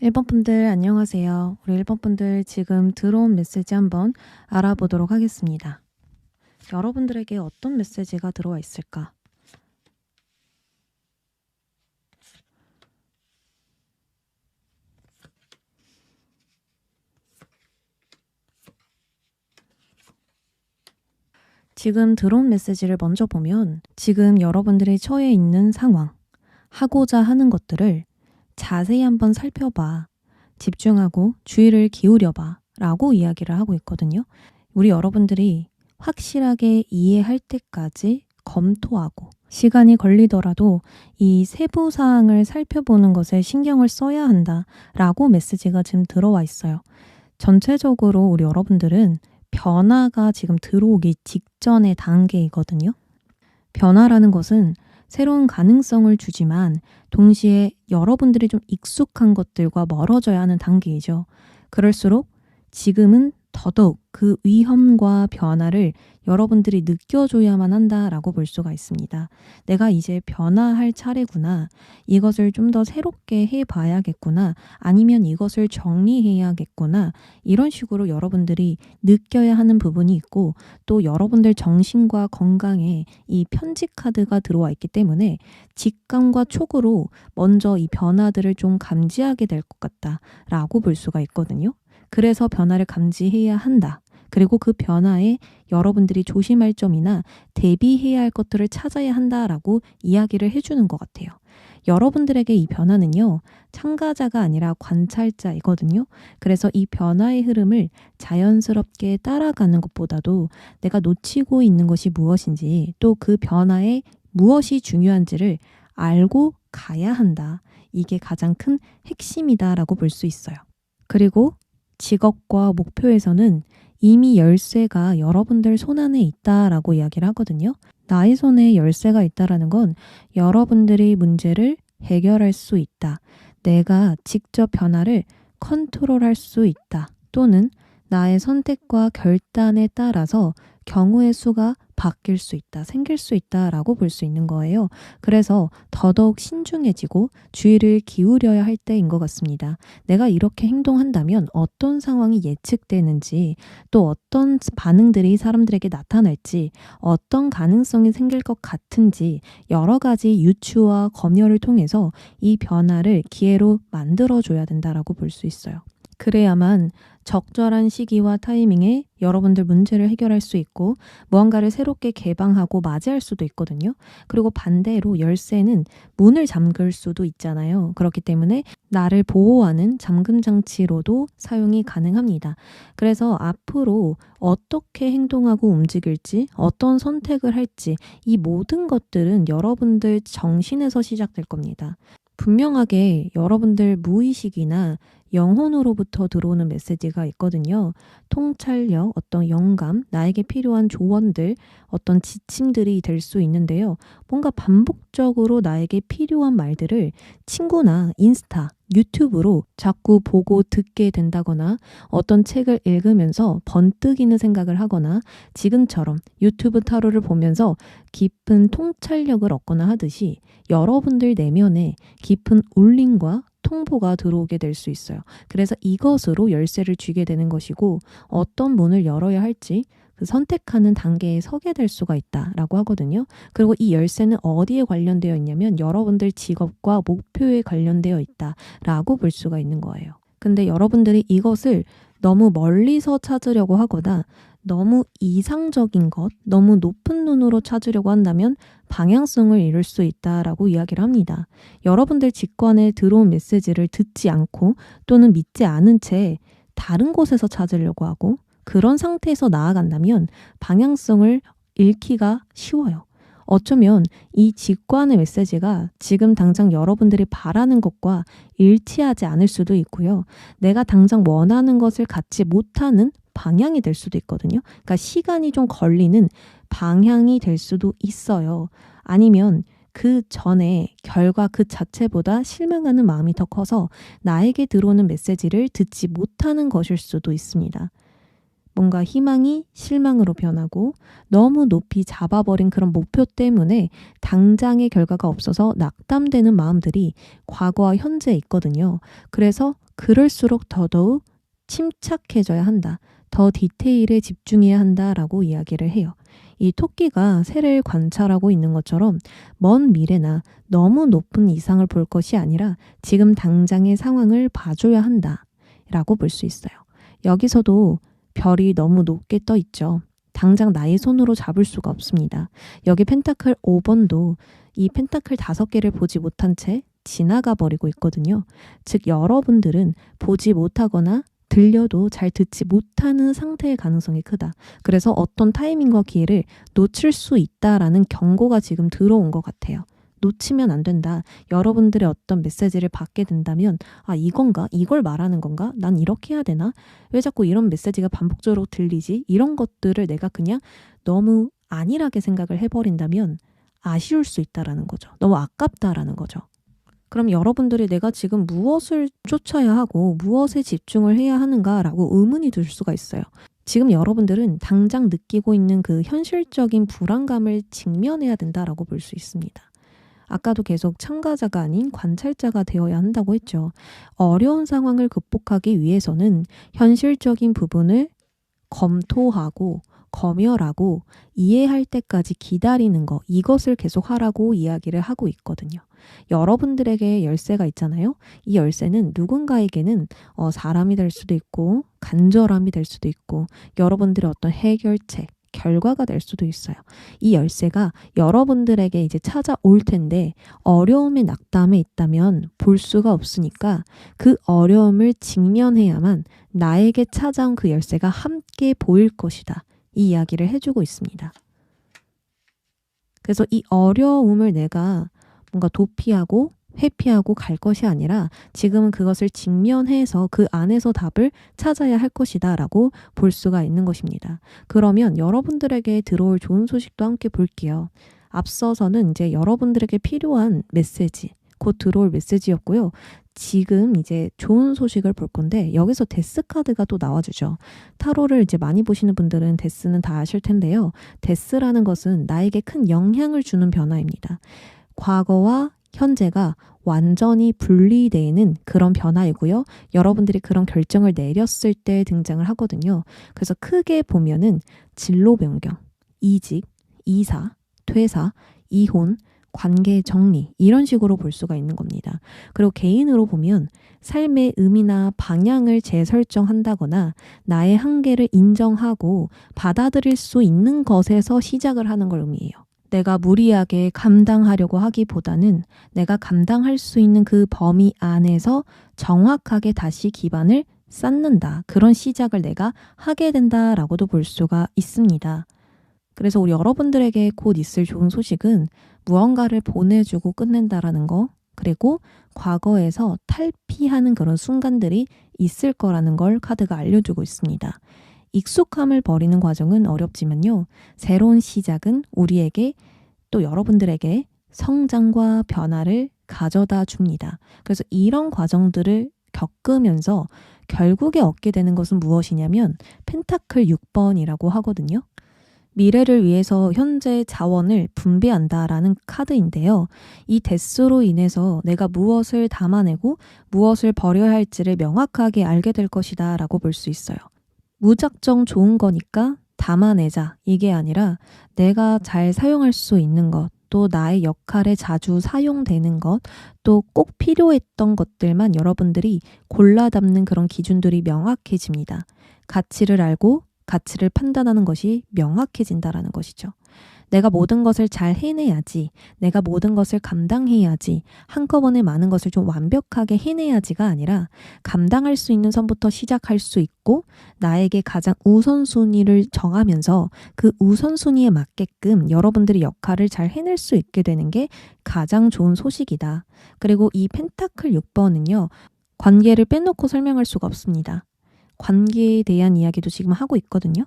1번 분들 안녕하세요. 우리 1번 분들 지금 들어온 메시지 한번 알아보도록 하겠습니다. 여러분들에게 어떤 메시지가 들어와 있을까? 지금 들어온 메시지를 먼저 보면 지금 여러분들이 처해 있는 상황, 하고자 하는 것들을 자세히 한번 살펴봐, 집중하고 주의를 기울여봐 라고 이야기를 하고 있거든요. 우리 여러분들이 확실하게 이해할 때까지 검토하고 시간이 걸리더라도 이 세부 사항을 살펴보는 것에 신경을 써야 한다 라고 메시지가 지금 들어와 있어요. 전체적으로 우리 여러분들은 변화가 지금 들어오기 직전의 단계이거든요. 변화라는 것은 새로운 가능성을 주지만 동시에 여러분들이 좀 익숙한 것들과 멀어져야 하는 단계이죠. 그럴수록 지금은 더더욱 그 위험과 변화를 여러분들이 느껴줘야만 한다라고 볼 수가 있습니다. 내가 이제 변화할 차례구나. 이것을 좀 더 새롭게 해봐야겠구나. 아니면 이것을 정리해야겠구나. 이런 식으로 여러분들이 느껴야 하는 부분이 있고 또 여러분들 정신과 건강에 이 편지 카드가 들어와 있기 때문에 직감과 촉으로 먼저 이 변화들을 좀 감지하게 될 것 같다라고 볼 수가 있거든요. 그래서 변화를 감지해야 한다. 그리고 그 변화에 여러분들이 조심할 점이나 대비해야 할 것들을 찾아야 한다라고 이야기를 해주는 것 같아요. 여러분들에게 이 변화는요, 참가자가 아니라 관찰자이거든요. 그래서 이 변화의 흐름을 자연스럽게 따라가는 것보다도 내가 놓치고 있는 것이 무엇인지 또 그 변화에 무엇이 중요한지를 알고 가야 한다. 이게 가장 큰 핵심이다라고 볼 수 있어요. 그리고 직업과 목표에서는 이미 열쇠가 여러분들 손안에 있다라고 이야기를 하거든요. 나의 손에 열쇠가 있다라는 건 여러분들이 문제를 해결할 수 있다. 내가 직접 변화를 컨트롤할 수 있다. 또는 나의 선택과 결단에 따라서 경우의 수가 바뀔 수 있다, 생길 수 있다라고 볼 수 있는 거예요. 그래서 더더욱 신중해지고 주의를 기울여야 할 때인 것 같습니다. 내가 이렇게 행동한다면 어떤 상황이 예측되는지, 또 어떤 반응들이 사람들에게 나타날지, 어떤 가능성이 생길 것 같은지 여러 가지 유추와 검열을 통해서 이 변화를 기회로 만들어줘야 된다라고 볼 수 있어요. 그래야만 적절한 시기와 타이밍에 여러분들 문제를 해결할 수 있고 무언가를 새롭게 개방하고 맞이할 수도 있거든요. 그리고 반대로 열쇠는 문을 잠글 수도 있잖아요. 그렇기 때문에 나를 보호하는 잠금 장치로도 사용이 가능합니다. 그래서 앞으로 어떻게 행동하고 움직일지, 어떤 선택을 할지 이 모든 것들은 여러분들 정신에서 시작될 겁니다. 분명하게 여러분들 무의식이나 영혼으로부터 들어오는 메시지가 있거든요. 통찰력, 어떤 영감, 나에게 필요한 조언들, 어떤 지침들이 될 수 있는데요. 뭔가 반복적으로 나에게 필요한 말들을 친구나 인스타, 유튜브로 자꾸 보고 듣게 된다거나 어떤 책을 읽으면서 번뜩이는 생각을 하거나 지금처럼 유튜브 타로를 보면서 깊은 통찰력을 얻거나 하듯이 여러분들 내면에 깊은 울림과 통보가 들어오게 될 수 있어요. 그래서 이것으로 열쇠를 쥐게 되는 것이고 어떤 문을 열어야 할지 그 선택하는 단계에 서게 될 수가 있다라고 하거든요. 그리고 이 열쇠는 어디에 관련되어 있냐면 여러분들 직업과 목표에 관련되어 있다라고 볼 수가 있는 거예요. 근데 여러분들이 이것을 너무 멀리서 찾으려고 하거나 너무 이상적인 것, 너무 높은 눈으로 찾으려고 한다면 방향성을 잃을 수 있다라고 이야기를 합니다. 여러분들 직관에 들어온 메시지를 듣지 않고 또는 믿지 않은 채 다른 곳에서 찾으려고 하고 그런 상태에서 나아간다면 방향성을 잃기가 쉬워요. 어쩌면 이 직관의 메시지가 지금 당장 여러분들이 바라는 것과 일치하지 않을 수도 있고요. 내가 당장 원하는 것을 갖지 못하는 방향이 될 수도 있거든요. 그러니까 시간이 좀 걸리는 방향이 될 수도 있어요. 아니면 그 전에 결과 그 자체보다 실망하는 마음이 더 커서 나에게 들어오는 메시지를 듣지 못하는 것일 수도 있습니다. 뭔가 희망이 실망으로 변하고 너무 높이 잡아버린 그런 목표 때문에 당장의 결과가 없어서 낙담되는 마음들이 과거와 현재에 있거든요. 그래서 그럴수록 더더욱 침착해져야 한다. 더 디테일에 집중해야 한다라고 이야기를 해요. 이 토끼가 새를 관찰하고 있는 것처럼 먼 미래나 너무 높은 이상을 볼 것이 아니라 지금 당장의 상황을 봐줘야 한다라고 볼 수 있어요. 여기서도 별이 너무 높게 떠 있죠. 당장 나의 손으로 잡을 수가 없습니다. 여기 펜타클 5번도 이 펜타클 5개를 보지 못한 채 지나가 버리고 있거든요. 즉 여러분들은 보지 못하거나 들려도 잘 듣지 못하는 상태의 가능성이 크다. 그래서 어떤 타이밍과 기회를 놓칠 수 있다라는 경고가 지금 들어온 것 같아요. 놓치면 안 된다. 여러분들의 어떤 메시지를 받게 된다면 아 이건가? 이걸 말하는 건가? 난 이렇게 해야 되나? 왜 자꾸 이런 메시지가 반복적으로 들리지? 이런 것들을 내가 그냥 너무 안일하게 생각을 해버린다면 아쉬울 수 있다라는 거죠. 너무 아깝다라는 거죠. 그럼 여러분들이 내가 지금 무엇을 쫓아야 하고 무엇에 집중을 해야 하는가라고 의문이 들 수가 있어요. 지금 여러분들은 당장 느끼고 있는 그 현실적인 불안감을 직면해야 된다라고 볼 수 있습니다. 아까도 계속 참가자가 아닌 관찰자가 되어야 한다고 했죠. 어려운 상황을 극복하기 위해서는 현실적인 부분을 검토하고 검열하고 이해할 때까지 기다리는 거, 이것을 계속 하라고 이야기를 하고 있거든요. 여러분들에게 열쇠가 있잖아요. 이 열쇠는 누군가에게는 사람이 될 수도 있고 간절함이 될 수도 있고 여러분들의 어떤 해결책, 결과가 될 수도 있어요. 이 열쇠가 여러분들에게 이제 찾아올 텐데 어려움의 낙담에 있다면 볼 수가 없으니까 그 어려움을 직면해야만 나에게 찾아온 그 열쇠가 함께 보일 것이다. 이 이야기를 해주고 있습니다. 그래서 이 어려움을 내가 뭔가 도피하고 회피하고 갈 것이 아니라 지금은 그것을 직면해서 그 안에서 답을 찾아야 할 것이다 라고 볼 수가 있는 것입니다. 그러면 여러분들에게 들어올 좋은 소식도 함께 볼게요. 앞서서는 이제 여러분들에게 필요한 메시지, 곧 들어올 메시지였고요. 지금 이제 좋은 소식을 볼 건데 여기서 데스 카드가 또 나와주죠. 타로를 이제 많이 보시는 분들은 데스는 다 아실 텐데요. 데스라는 것은 나에게 큰 영향을 주는 변화입니다. 과거와 현재가 완전히 분리되는 그런 변화이고요. 여러분들이 그런 결정을 내렸을 때 등장을 하거든요. 그래서 크게 보면은 진로 변경, 이직, 이사, 퇴사, 이혼, 관계 정리 이런 식으로 볼 수가 있는 겁니다. 그리고 개인으로 보면 삶의 의미나 방향을 재설정한다거나 나의 한계를 인정하고 받아들일 수 있는 것에서 시작을 하는 걸 의미해요. 내가 무리하게 감당하려고 하기보다는 내가 감당할 수 있는 그 범위 안에서 정확하게 다시 기반을 쌓는다. 그런 시작을 내가 하게 된다라고도 볼 수가 있습니다. 그래서 우리 여러분들에게 곧 있을 좋은 소식은 무언가를 보내주고 끝낸다라는 거, 그리고 과거에서 탈피하는 그런 순간들이 있을 거라는 걸 카드가 알려주고 있습니다. 익숙함을 버리는 과정은 어렵지만요. 새로운 시작은 우리에게 또 여러분들에게 성장과 변화를 가져다 줍니다. 그래서 이런 과정들을 겪으면서 결국에 얻게 되는 것은 무엇이냐면 펜타클 6번이라고 하거든요. 미래를 위해서 현재 자원을 분배한다라는 카드인데요. 이 데스로 인해서 내가 무엇을 담아내고 무엇을 버려야 할지를 명확하게 알게 될 것이다 라고 볼 수 있어요. 무작정 좋은 거니까 담아내자 이게 아니라 내가 잘 사용할 수 있는 것, 또 나의 역할에 자주 사용되는 것, 또 꼭 필요했던 것들만 여러분들이 골라 담는 그런 기준들이 명확해집니다. 가치를 알고 가치를 판단하는 것이 명확해진다라는 것이죠. 내가 모든 것을 잘 해내야지, 내가 모든 것을 감당해야지, 한꺼번에 많은 것을 좀 완벽하게 해내야지가 아니라 감당할 수 있는 선부터 시작할 수 있고 나에게 가장 우선순위를 정하면서 그 우선순위에 맞게끔 여러분들이 역할을 잘 해낼 수 있게 되는 게 가장 좋은 소식이다. 그리고 이 펜타클 6번은요. 관계를 빼놓고 설명할 수가 없습니다. 관계에 대한 이야기도 지금 하고 있거든요.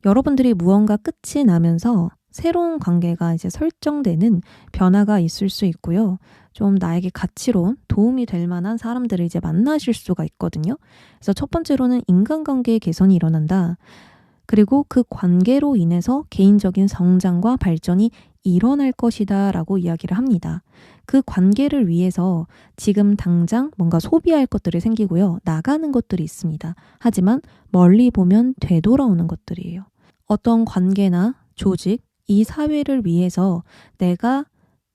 여러분들이 무언가 끝이 나면서 새로운 관계가 이제 설정되는 변화가 있을 수 있고요. 좀 나에게 가치로운 도움이 될 만한 사람들을 이제 만나실 수가 있거든요. 그래서 첫 번째로는 인간관계의 개선이 일어난다. 그리고 그 관계로 인해서 개인적인 성장과 발전이 일어날 것이다 라고 이야기를 합니다. 그 관계를 위해서 지금 당장 뭔가 소비할 것들이 생기고요. 나가는 것들이 있습니다. 하지만 멀리 보면 되돌아오는 것들이에요. 어떤 관계나 조직, 이 사회를 위해서 내가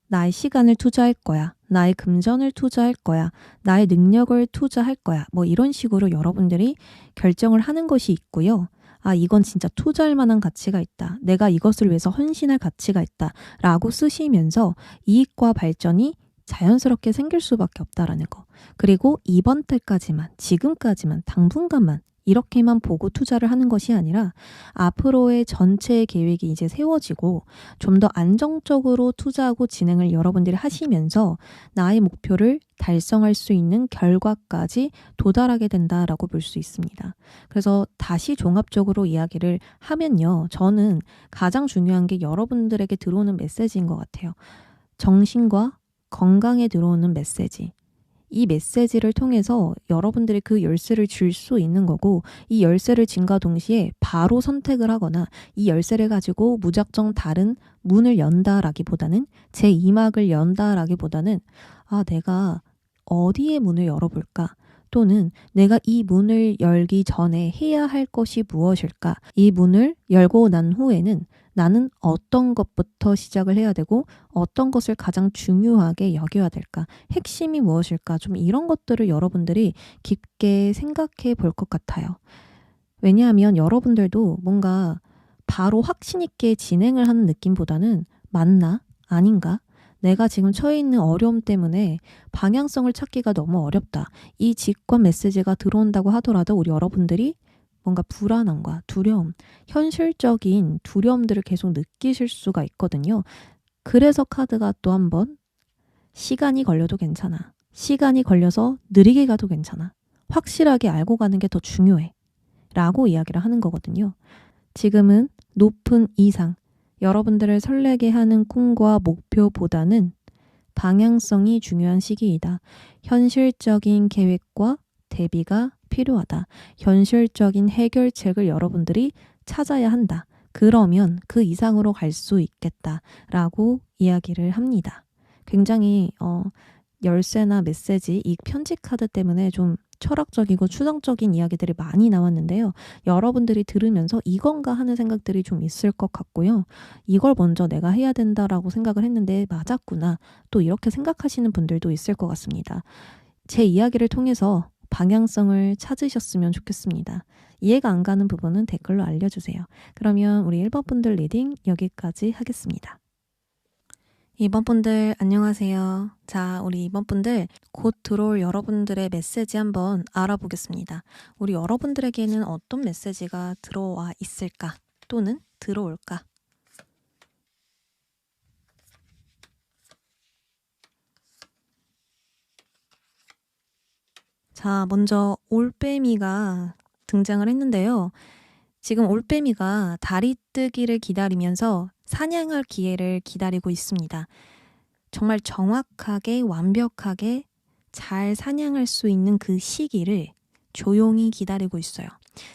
나의 시간을 투자할 거야. 나의 금전을 투자할 거야. 나의 능력을 투자할 거야. 뭐 이런 식으로 여러분들이 결정을 하는 것이 있고요. 아, 이건 진짜 투자할 만한 가치가 있다. 내가 이것을 위해서 헌신할 가치가 있다. 라고 쓰시면서 이익과 발전이 자연스럽게 생길 수밖에 없다라는 거. 그리고 이번 달까지만, 지금까지만, 당분간만 이렇게만 보고 투자를 하는 것이 아니라 앞으로의 전체 계획이 이제 세워지고 좀 더 안정적으로 투자하고 진행을 여러분들이 하시면서 나의 목표를 달성할 수 있는 결과까지 도달하게 된다라고 볼 수 있습니다. 그래서 다시 종합적으로 이야기를 하면요. 저는 가장 중요한 게 여러분들에게 들어오는 메시지인 것 같아요. 정신과 건강에 들어오는 메시지. 이 메시지를 통해서 여러분들이 그 열쇠를 줄 수 있는 거고 이 열쇠를 준과 동시에 바로 선택을 하거나 이 열쇠를 가지고 무작정 다른 문을 연다라기보다는 제 2막을 연다라기보다는 아, 내가 어디에 문을 열어볼까? 또는 내가 이 문을 열기 전에 해야 할 것이 무엇일까? 이 문을 열고 난 후에는 나는 어떤 것부터 시작을 해야 되고 어떤 것을 가장 중요하게 여겨야 될까? 핵심이 무엇일까? 좀 이런 것들을 여러분들이 깊게 생각해 볼 것 같아요. 왜냐하면 여러분들도 뭔가 바로 확신 있게 진행을 하는 느낌보다는 맞나? 아닌가? 내가 지금 처해 있는 어려움 때문에 방향성을 찾기가 너무 어렵다. 이 직관 메시지가 들어온다고 하더라도 우리 여러분들이 뭔가 불안함과 두려움, 현실적인 두려움들을 계속 느끼실 수가 있거든요. 그래서 카드가 또 한 번 시간이 걸려도 괜찮아. 시간이 걸려서 느리게 가도 괜찮아. 확실하게 알고 가는 게 더 중요해. 라고 이야기를 하는 거거든요. 지금은 높은 이상, 여러분들을 설레게 하는 꿈과 목표보다는 방향성이 중요한 시기이다. 현실적인 계획과 대비가 필요하다. 현실적인 해결책을 여러분들이 찾아야 한다. 그러면 그 이상으로 갈 수 있겠다라고 이야기를 합니다. 굉장히 열쇠나 메시지, 이 편지 카드 때문에 좀 철학적이고 추상적인 이야기들이 많이 나왔는데요. 여러분들이 들으면서 이건가 하는 생각들이 좀 있을 것 같고요. 이걸 먼저 내가 해야 된다라고 생각을 했는데 맞았구나. 또 이렇게 생각하시는 분들도 있을 것 같습니다. 제 이야기를 통해서 방향성을 찾으셨으면 좋겠습니다. 이해가 안 가는 부분은 댓글로 알려주세요. 그러면 우리 1번 분들 리딩 여기까지 하겠습니다. 2번 분들 안녕하세요. 자, 우리 2번 분들 곧 들어올 여러분들의 메시지 한번 알아보겠습니다. 우리 여러분들에게는 어떤 메시지가 들어와 있을까? 또는 들어올까? 자, 먼저 올빼미가 등장을 했는데요. 지금 올빼미가 다리 뜨기를 기다리면서 사냥할 기회를 기다리고 있습니다. 정말 정확하게 완벽하게 잘 사냥할 수 있는 그 시기를 조용히 기다리고 있어요.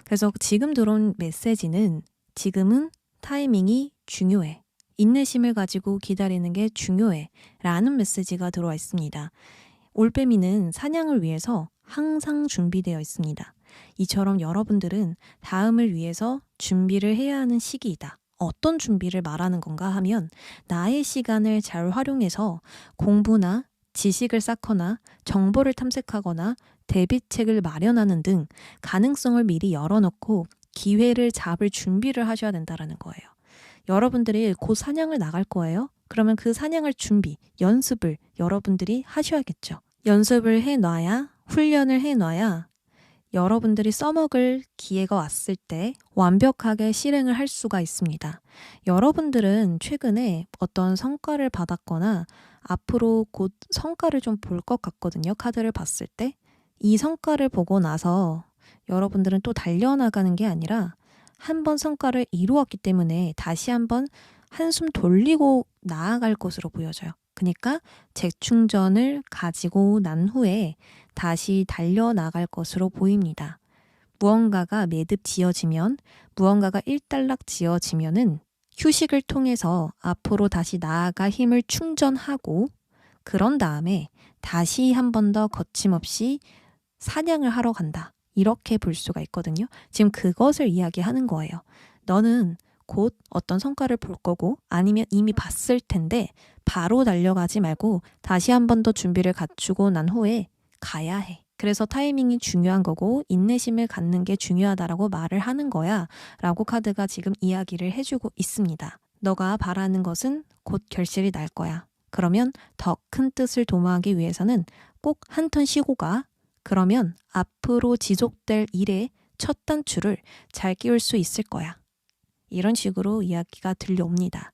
그래서 지금 들어온 메시지는 지금은 타이밍이 중요해. 인내심을 가지고 기다리는 게 중요해. 라는 메시지가 들어와 있습니다. 올빼미는 사냥을 위해서 항상 준비되어 있습니다. 이처럼 여러분들은 다음을 위해서 준비를 해야 하는 시기이다. 어떤 준비를 말하는 건가 하면 나의 시간을 잘 활용해서 공부나 지식을 쌓거나 정보를 탐색하거나 대비책을 마련하는 등 가능성을 미리 열어놓고 기회를 잡을 준비를 하셔야 된다는 거예요. 여러분들이 곧 사냥을 나갈 거예요. 그러면 그 사냥할 준비, 연습을 여러분들이 하셔야겠죠. 연습을 해놔야, 훈련을 해놔야 여러분들이 써먹을 기회가 왔을 때 완벽하게 실행을 할 수가 있습니다. 여러분들은 최근에 어떤 성과를 받았거나 앞으로 곧 성과를 좀 볼 것 같거든요. 카드를 봤을 때. 이 성과를 보고 나서 여러분들은 또 달려나가는 게 아니라 한 번 성과를 이루었기 때문에 다시 한번 한숨 돌리고 나아갈 것으로 보여져요. 그러니까 재충전을 가지고 난 후에 다시 달려나갈 것으로 보입니다. 무언가가 매듭 지어지면, 무언가가 일단락 지어지면은 휴식을 통해서 앞으로 다시 나아갈 힘을 충전하고 그런 다음에 다시 한 번 더 거침없이 사냥을 하러 간다. 이렇게 볼 수가 있거든요. 지금 그것을 이야기하는 거예요. 너는 곧 어떤 성과를 볼 거고 아니면 이미 봤을 텐데 바로 달려가지 말고 다시 한 번 더 준비를 갖추고 난 후에 가야 해. 그래서 타이밍이 중요한 거고 인내심을 갖는 게 중요하다라고 말을 하는 거야 라고 카드가 지금 이야기를 해주고 있습니다. 너가 바라는 것은 곧 결실이 날 거야. 그러면 더 큰 뜻을 도모하기 위해서는 꼭 한 턴 쉬고 가. 그러면 앞으로 지속될 일의 첫 단추를 잘 끼울 수 있을 거야. 이런 식으로 이야기가 들려옵니다.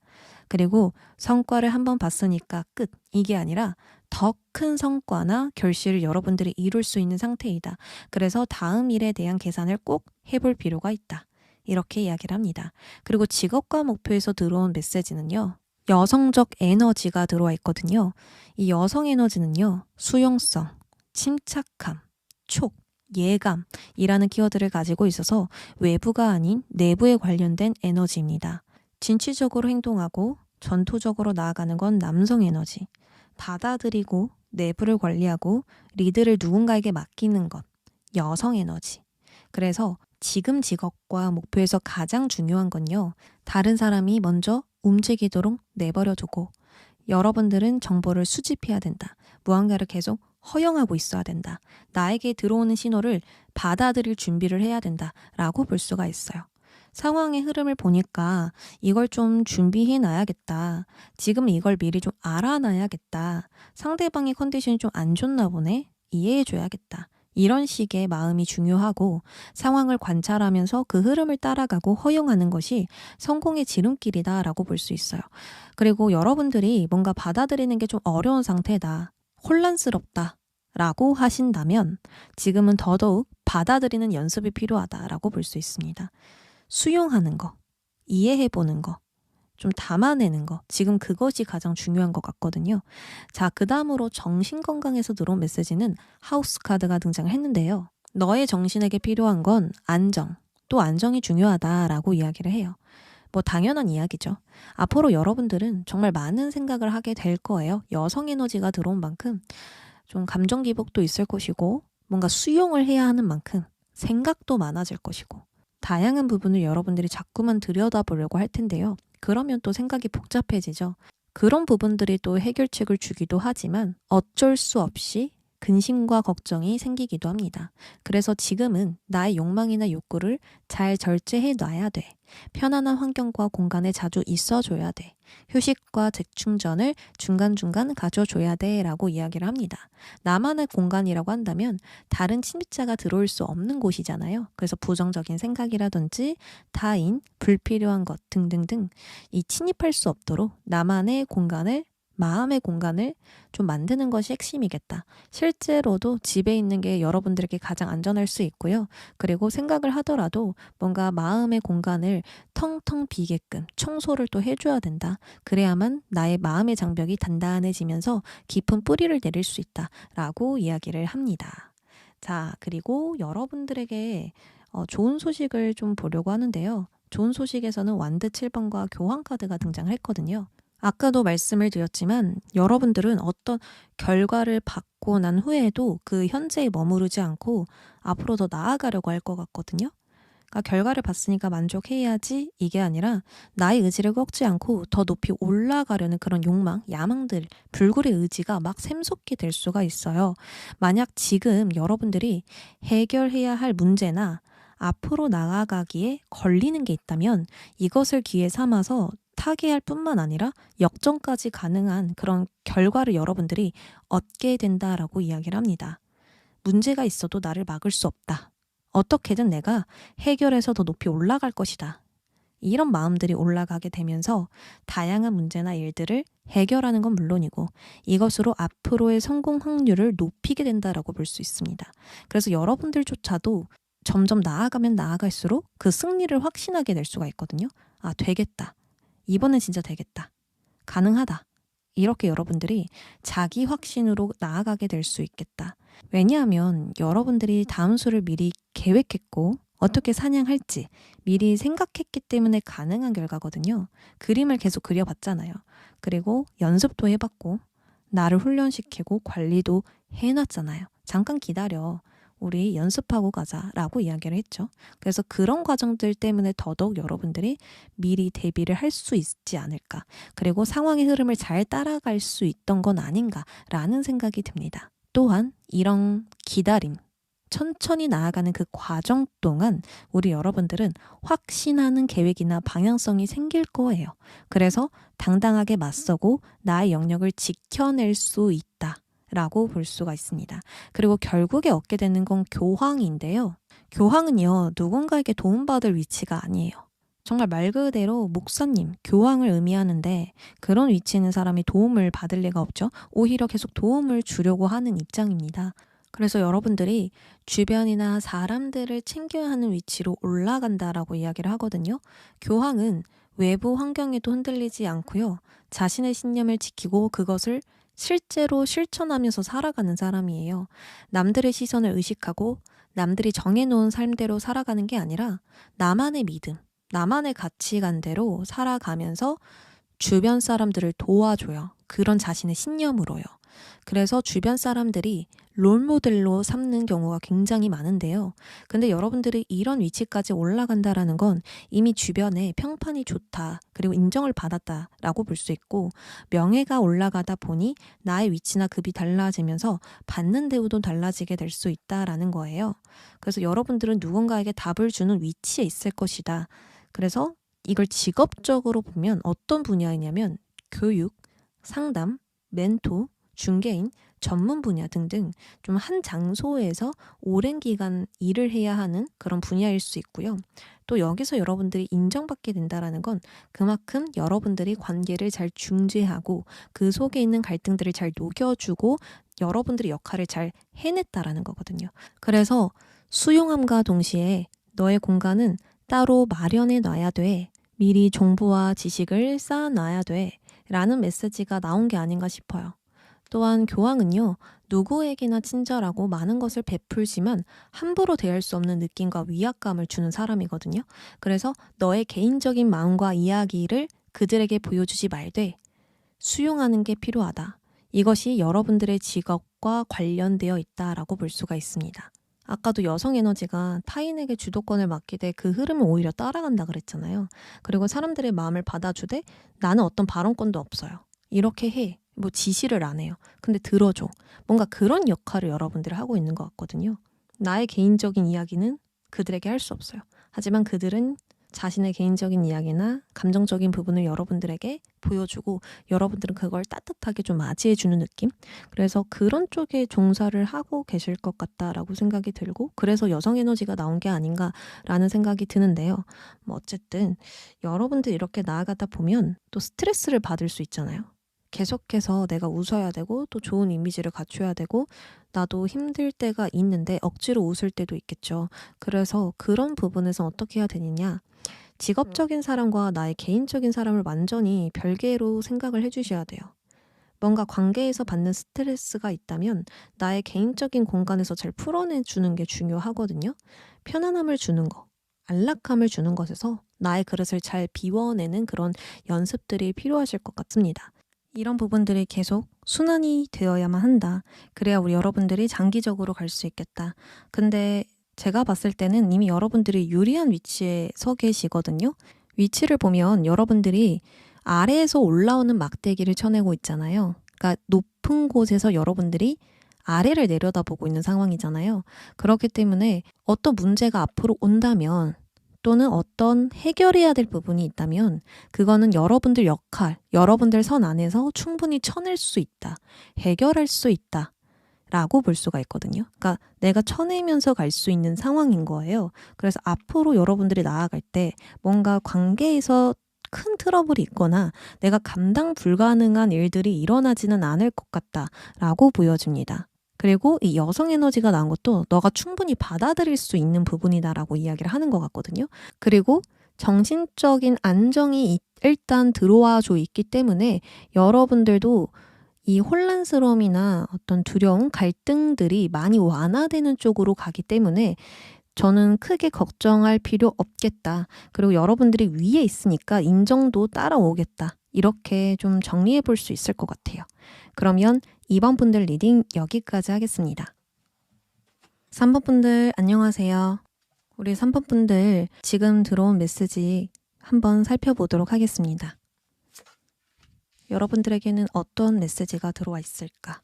그리고 성과를 한번 봤으니까 끝. 이게 아니라 더 큰 성과나 결실을 여러분들이 이룰 수 있는 상태이다. 그래서 다음 일에 대한 계산을 꼭 해볼 필요가 있다. 이렇게 이야기를 합니다. 그리고 직업과 목표에서 들어온 메시지는요. 여성적 에너지가 들어와 있거든요. 이 여성 에너지는요. 수용성, 침착함, 촉, 예감이라는 키워드를 가지고 있어서 외부가 아닌 내부에 관련된 에너지입니다. 진취적으로 행동하고 전투적으로 나아가는 건 남성 에너지. 받아들이고 내부를 관리하고 리드를 누군가에게 맡기는 것, 여성 에너지. 그래서 지금 직업과 목표에서 가장 중요한 건요. 다른 사람이 먼저 움직이도록 내버려두고 여러분들은 정보를 수집해야 된다. 무언가를 계속 허용하고 있어야 된다. 나에게 들어오는 신호를 받아들일 준비를 해야 된다라고 볼 수가 있어요. 상황의 흐름을 보니까 이걸 좀 준비해 놔야겠다. 지금 이걸 미리 좀 알아놔야겠다. 상대방의 컨디션이 좀 안 좋나 보네. 이해해 줘야겠다. 이런 식의 마음이 중요하고 상황을 관찰하면서 그 흐름을 따라가고 허용하는 것이 성공의 지름길이다라고 볼 수 있어요. 그리고 여러분들이 뭔가 받아들이는 게 좀 어려운 상태다. 혼란스럽다. 라고 하신다면 지금은 더더욱 받아들이는 연습이 필요하다라고 볼 수 있습니다. 수용하는 거, 이해해보는 거, 좀 담아내는 거, 지금 그것이 가장 중요한 것 같거든요. 자, 그 다음으로 정신건강에서 들어온 메시지는 하우스 카드가 등장을 했는데요. 너의 정신에게 필요한 건 안정, 또 안정이 중요하다라고 이야기를 해요. 뭐 당연한 이야기죠. 앞으로 여러분들은 정말 많은 생각을 하게 될 거예요. 여성 에너지가 들어온 만큼 좀 감정 기복도 있을 것이고 뭔가 수용을 해야 하는 만큼 생각도 많아질 것이고 다양한 부분을 여러분들이 자꾸만 들여다보려고 할 텐데요. 그러면 또 생각이 복잡해지죠. 그런 부분들이 또 해결책을 주기도 하지만 어쩔 수 없이 근심과 걱정이 생기기도 합니다. 그래서 지금은 나의 욕망이나 욕구를 잘 절제해 놔야 돼. 편안한 환경과 공간에 자주 있어줘야 돼. 휴식과 재충전을 중간중간 가져줘야 돼 라고 이야기를 합니다. 나만의 공간이라고 한다면 다른 침입자가 들어올 수 없는 곳이잖아요. 그래서 부정적인 생각이라든지 타인, 불필요한 것 등등등 이 침입할 수 없도록 나만의 공간을 마음의 공간을 좀 만드는 것이 핵심이겠다. 실제로도 집에 있는 게 여러분들에게 가장 안전할 수 있고요. 그리고 생각을 하더라도 뭔가 마음의 공간을 텅텅 비게끔 청소를 또 해줘야 된다. 그래야만 나의 마음의 장벽이 단단해지면서 깊은 뿌리를 내릴 수 있다라고 이야기를 합니다. 자, 그리고 여러분들에게 좋은 소식을 좀 보려고 하는데요. 좋은 소식에서는 완드 7번과 교황 카드가 등장을 했거든요. 아까도 말씀을 드렸지만 여러분들은 어떤 결과를 받고 난 후에도 그 현재에 머무르지 않고 앞으로 더 나아가려고 할 것 같거든요. 그러니까 결과를 봤으니까 만족해야지 이게 아니라 나의 의지를 꺾지 않고 더 높이 올라가려는 그런 욕망, 야망들, 불굴의 의지가 막 샘솟게 될 수가 있어요. 만약 지금 여러분들이 해결해야 할 문제나 앞으로 나아가기에 걸리는 게 있다면 이것을 기회 삼아서 타개할 뿐만 아니라 역전까지 가능한 그런 결과를 여러분들이 얻게 된다라고 이야기를 합니다. 문제가 있어도 나를 막을 수 없다. 어떻게든 내가 해결해서 더 높이 올라갈 것이다. 이런 마음들이 올라가게 되면서 다양한 문제나 일들을 해결하는 건 물론이고 이것으로 앞으로의 성공 확률을 높이게 된다라고 볼 수 있습니다. 그래서 여러분들조차도 점점 나아가면 나아갈수록 그 승리를 확신하게 될 수가 있거든요. 아, 되겠다. 이번엔 진짜 되겠다. 가능하다. 이렇게 여러분들이 자기 확신으로 나아가게 될 수 있겠다. 왜냐하면 여러분들이 다음 수를 미리 계획했고 어떻게 사냥할지 미리 생각했기 때문에 가능한 결과거든요. 그림을 계속 그려봤잖아요. 그리고 연습도 해봤고 나를 훈련시키고 관리도 해놨잖아요. 잠깐 기다려. 우리 연습하고 가자라고 이야기를 했죠. 그래서 그런 과정들 때문에 더더욱 여러분들이 미리 대비를 할 수 있지 않을까. 그리고 상황의 흐름을 잘 따라갈 수 있던 건 아닌가라는 생각이 듭니다. 또한 이런 기다림, 천천히 나아가는 그 과정 동안 우리 여러분들은 확신하는 계획이나 방향성이 생길 거예요. 그래서 당당하게 맞서고 나의 영역을 지켜낼 수 있다. 라고 볼 수가 있습니다. 그리고 결국에 얻게 되는 건 교황인데요. 교황은요, 누군가에게 도움받을 위치가 아니에요. 정말 말 그대로 목사님, 교황을 의미하는데 그런 위치에 있는 사람이 도움을 받을 리가 없죠. 오히려 계속 도움을 주려고 하는 입장입니다. 그래서 여러분들이 주변이나 사람들을 챙겨야 하는 위치로 올라간다라고 이야기를 하거든요. 교황은 외부 환경에도 흔들리지 않고요. 자신의 신념을 지키고 그것을 실제로 실천하면서 살아가는 사람이에요. 남들의 시선을 의식하고 남들이 정해놓은 삶대로 살아가는 게 아니라 나만의 믿음, 나만의 가치관대로 살아가면서 주변 사람들을 도와줘요. 그런 자신의 신념으로요. 그래서 주변 사람들이 롤모델로 삼는 경우가 굉장히 많은데요. 근데 여러분들이 이런 위치까지 올라간다라는 건 이미 주변에 평판이 좋다, 그리고 인정을 받았다라고 볼 수 있고, 명예가 올라가다 보니 나의 위치나 급이 달라지면서 받는 대우도 달라지게 될 수 있다라는 거예요. 그래서 여러분들은 누군가에게 답을 주는 위치에 있을 것이다. 그래서 이걸 직업적으로 보면 어떤 분야이냐면 교육, 상담, 멘토, 중개인, 전문 분야 등등 좀 한 장소에서 오랜 기간 일을 해야 하는 그런 분야일 수 있고요. 또 여기서 여러분들이 인정받게 된다는 건 그만큼 여러분들이 관계를 잘 중재하고 그 속에 있는 갈등들을 잘 녹여주고 여러분들의 역할을 잘 해냈다라는 거거든요. 그래서 수용함과 동시에 너의 공간은 따로 마련해 놔야 돼. 미리 정보와 지식을 쌓아놔야 돼. 라는 메시지가 나온 게 아닌가 싶어요. 또한 교황은요, 누구에게나 친절하고 많은 것을 베풀지만 함부로 대할 수 없는 느낌과 위압감을 주는 사람이거든요. 그래서 너의 개인적인 마음과 이야기를 그들에게 보여주지 말되 수용하는 게 필요하다. 이것이 여러분들의 직업과 관련되어 있다라고 볼 수가 있습니다. 아까도 여성 에너지가 타인에게 주도권을 맡기되 그 흐름을 오히려 따라간다 그랬잖아요. 그리고 사람들의 마음을 받아주되 나는 어떤 발언권도 없어요. 이렇게 해. 뭐 지시를 안 해요. 근데 들어줘. 뭔가 그런 역할을 여러분들이 하고 있는 것 같거든요. 나의 개인적인 이야기는 그들에게 할 수 없어요. 하지만 그들은 자신의 개인적인 이야기나 감정적인 부분을 여러분들에게 보여주고 여러분들은 그걸 따뜻하게 좀 맞이해주는 느낌? 그래서 그런 쪽에 종사를 하고 계실 것 같다라고 생각이 들고 그래서 여성 에너지가 나온 게 아닌가라는 생각이 드는데요. 뭐 어쨌든 여러분들 이렇게 나아가다 보면 또 스트레스를 받을 수 있잖아요. 계속해서 내가 웃어야 되고 또 좋은 이미지를 갖춰야 되고 나도 힘들 때가 있는데 억지로 웃을 때도 있겠죠. 그래서 그런 부분에서 어떻게 해야 되느냐. 직업적인 사람과 나의 개인적인 사람을 완전히 별개로 생각을 해주셔야 돼요. 뭔가 관계에서 받는 스트레스가 있다면 나의 개인적인 공간에서 잘 풀어내주는 게 중요하거든요. 편안함을 주는 거, 안락함을 주는 것에서 나의 그릇을 잘 비워내는 그런 연습들이 필요하실 것 같습니다. 이런 부분들이 계속 순환이 되어야만 한다. 그래야 우리 여러분들이 장기적으로 갈 수 있겠다. 근데 제가 봤을 때는 이미 여러분들이 유리한 위치에 서 계시거든요. 위치를 보면 여러분들이 아래에서 올라오는 막대기를 쳐내고 있잖아요. 그러니까 높은 곳에서 여러분들이 아래를 내려다보고 있는 상황이잖아요. 그렇기 때문에 어떤 문제가 앞으로 온다면 또는 어떤 해결해야 될 부분이 있다면 그거는 여러분들 역할, 여러분들 선 안에서 충분히 쳐낼 수 있다. 해결할 수 있다. 라고 볼 수가 있거든요. 그러니까 내가 쳐내면서 갈 수 있는 상황인 거예요. 그래서 앞으로 여러분들이 나아갈 때 뭔가 관계에서 큰 트러블이 있거나 내가 감당 불가능한 일들이 일어나지는 않을 것 같다라고 보여집니다. 그리고 이 여성 에너지가 나온 것도 너가 충분히 받아들일 수 있는 부분이다라고 이야기를 하는 것 같거든요. 그리고 정신적인 안정이 일단 들어와 줘 있기 때문에 여러분들도 이 혼란스러움이나 어떤 두려움, 갈등들이 많이 완화되는 쪽으로 가기 때문에 저는 크게 걱정할 필요 없겠다. 그리고 여러분들이 위에 있으니까 인정도 따라오겠다. 이렇게 좀 정리해 볼 수 있을 것 같아요. 그러면 2번 분들 리딩 여기까지 하겠습니다. 3번 분들 안녕하세요. 우리 3번 분들 지금 들어온 메시지 한번 살펴보도록 하겠습니다. 여러분들에게는 어떤 메시지가 들어와 있을까?